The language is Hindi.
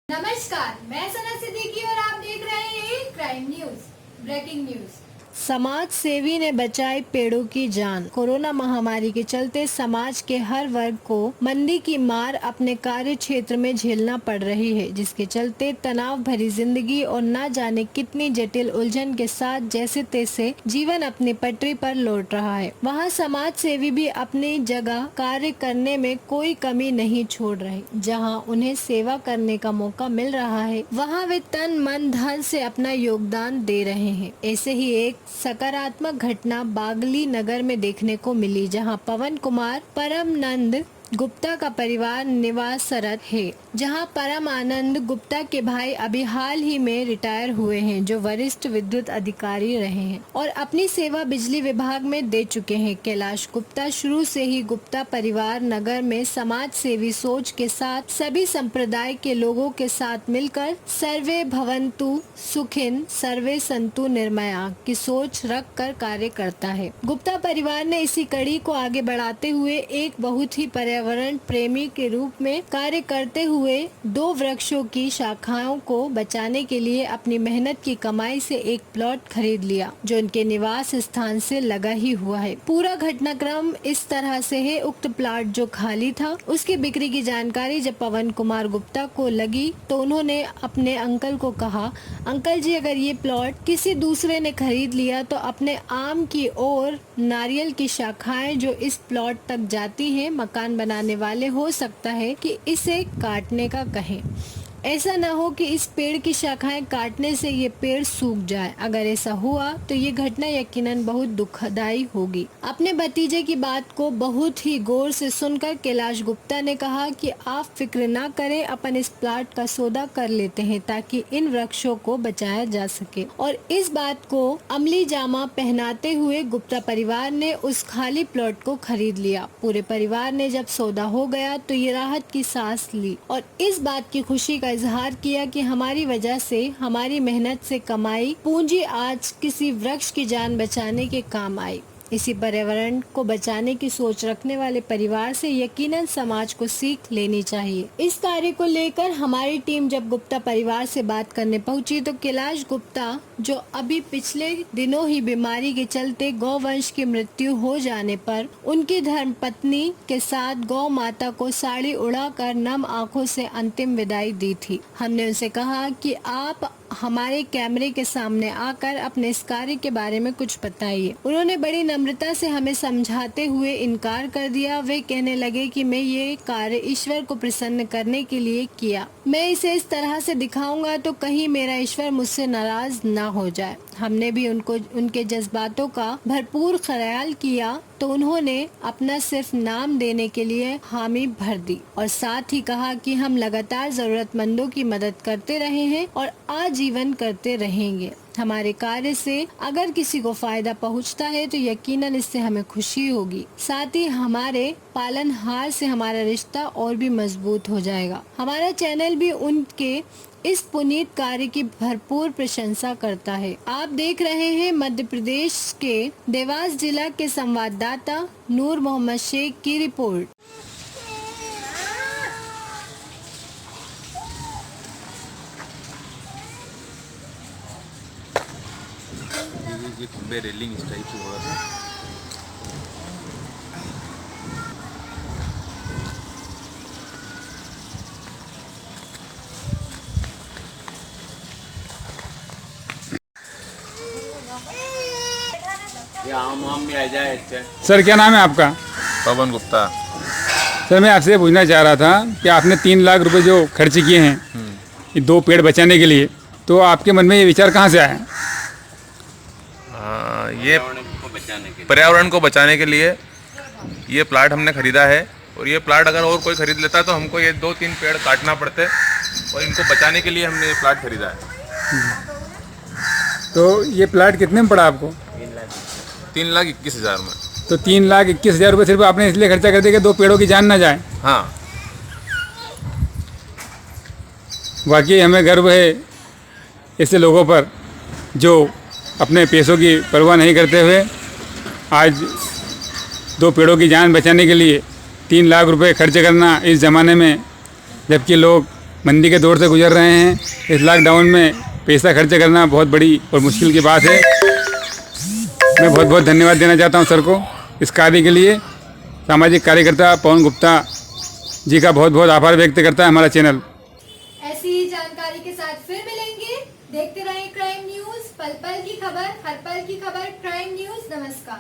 नमस्कार, मैं सना सिद्दीकी और आप देख रहे हैं क्राइम न्यूज। Breaking news. समाज सेवी ने बचाई पेड़ों की जान। कोरोना महामारी के चलते समाज के हर वर्ग को मंदी की मार अपने कार्य क्षेत्र में झेलना पड़ रही है, जिसके चलते तनाव भरी जिंदगी और न जाने कितनी जटिल उलझन के साथ जैसे तैसे जीवन अपनी पटरी पर लौट रहा है। वहाँ समाज सेवी भी अपनी जगह कार्य करने में कोई कमी नहीं छोड़ रहे। जहाँ उन्हें सेवा करने का मौका मिल रहा है, वहाँ वे तन मन धन से अपना योगदान दे रहे हैं। ऐसे ही एक सकारात्मक घटना बागली नगर में देखने को मिली, जहां पवन कुमार परमानंद गुप्ता का परिवार निवासरत है। जहां परम आनंद गुप्ता के भाई अभी हाल ही में रिटायर हुए हैं, जो वरिष्ठ विद्युत अधिकारी रहे हैं और अपनी सेवा बिजली विभाग में दे चुके हैं। कैलाश गुप्ता शुरू से ही गुप्ता परिवार नगर में समाज सेवी सोच के साथ सभी संप्रदाय के लोगों के साथ मिलकर सर्वे भवन्तु सुखिन सर्वे संतु निर्मया की सोच रख कर कार्य करता है। गुप्ता परिवार ने इसी कड़ी को आगे बढ़ाते हुए एक बहुत ही पर्यावरण प्रेमी के रूप में कार्य करते हुए 2 वृक्षों की शाखाओं को बचाने के लिए अपनी मेहनत की कमाई से एक प्लॉट खरीद लिया, जो उनके निवास स्थान से लगा ही हुआ है। पूरा घटनाक्रम इस तरह से है, उक्त प्लॉट जो खाली था उसकी बिक्री की जानकारी जब पवन कुमार गुप्ता को लगी तो उन्होंने अपने अंकल को कहा, अंकल जी, अगर ये प्लॉट किसी दूसरे ने खरीद लिया तो अपने आम की और नारियल की शाखाएं जो इस प्लॉट तक जाती हैं, मकान बनाने वाले हो सकता है कि इसे काटने का कहें। ऐसा न हो कि इस पेड़ की शाखाएं काटने से ये पेड़ सूख जाए। अगर ऐसा हुआ तो ये घटना यकीनन बहुत दुखदायी होगी। अपने भतीजे की बात को बहुत ही गौर से सुनकर कैलाश गुप्ता ने कहा कि आप फिक्र ना करें, अपन इस प्लॉट का सौदा कर लेते हैं ताकि इन वृक्षों को बचाया जा सके। और इस बात को अमली जामा पहनाते हुए गुप्ता परिवार ने उस खाली प्लॉट को खरीद लिया। पूरे परिवार ने जब सौदा हो गया तो ये राहत की सांस ली और इस बात की खुशी का इजहार किया कि हमारी वजह से, हमारी मेहनत से कमाई पूंजी आज किसी वृक्ष की जान बचाने के काम आई। इसी पर्यावरण को बचाने की सोच रखने वाले परिवार से यकीनन समाज को सीख लेनी चाहिए। इस कार्य को लेकर हमारी टीम जब गुप्ता परिवार से बात करने पहुंची तो कैलाश गुप्ता, जो अभी पिछले दिनों ही बीमारी के चलते गौवंश की मृत्यु हो जाने पर उनकी धर्मपत्नी के साथ गौ माता को साड़ी उड़ाकर नम आंखों से अंतिम विदाई दी थी, हमने उनसे कहा कि आप हमारे कैमरे के सामने आकर अपने इस कार्य के बारे में कुछ बताइए। उन्होंने बड़ी नम्रता से हमें समझाते हुए इनकार कर दिया। वे कहने लगे कि मैं ये कार्य ईश्वर को प्रसन्न करने के लिए किया, मैं इसे इस तरह से दिखाऊंगा तो कहीं मेरा ईश्वर मुझसे नाराज ना हो जाए। हमने भी उनके जज्बातों का भरपूर ख्याल किया तो उन्होंने अपना सिर्फ नाम देने के लिए हामी भर दी और साथ ही कहा कि हम लगातार जरूरतमंदों की मदद करते रहे हैं और आजीवन करते रहेंगे। हमारे कार्य से अगर किसी को फायदा पहुंचता है तो यकीनन इससे हमें खुशी होगी। साथ ही हमारे पालनहार से हमारा रिश्ता और भी मजबूत हो जाएगा। हमारा चैनल भी उनके इस पुनीत कार्य की भरपूर प्रशंसा करता है। आप देख रहे हैं मध्य प्रदेश के देवास जिला के संवाददाता नूर मोहम्मद शेख की रिपोर्ट। ये खंबे रेलिंग इस टाइप से हो रहा था। ये आम में आ जाए। सर, क्या नाम है आपका? पवन गुप्ता। सर, मैं आपसे पूछना चाह रहा था कि आपने 3 लाख रुपए जो खर्च किए हैं ये 2 पेड़ बचाने के लिए, तो आपके मन में ये विचार कहाँ से आया? ये पर्यावरण को बचाने के लिए ये प्लाट हमने खरीदा है और ये प्लाट अगर और कोई खरीद लेता तो हमको ये 2-3 पेड़ काटना पड़ते और इनको बचाने के लिए हमने ये प्लाट खरीदा है। तो ये प्लाट कितने में पड़ा आपको? 3,21,000 में। तो 3,21,000 रुपये सिर्फ आपने इसलिए खर्चा कर दिया कि 2 पेड़ों की जान ना जाए। हाँ, वाकई हमें गर्व है ऐसे लोगों पर जो अपने पैसों की परवाह नहीं करते हुए आज 2 पेड़ों की जान बचाने के लिए 3 लाख रुपए खर्च करना इस ज़माने में, जबकि लोग मंदी के दौर से गुजर रहे हैं। इस लॉकडाउन में पैसा खर्च करना बहुत बड़ी और मुश्किल की बात है। मैं बहुत बहुत धन्यवाद देना चाहता हूं सर को इस कार्य के लिए। सामाजिक कार्यकर्ता पवन गुप्ता जी का बहुत बहुत आभार व्यक्त करता है हमारा चैनल। ऐसी ही जानकारी के साथ फिर मिलेंगे। देखते रहें क्राइम न्यूज, पल पल की खबर, हर पल की खबर। क्राइम न्यूज, नमस्कार।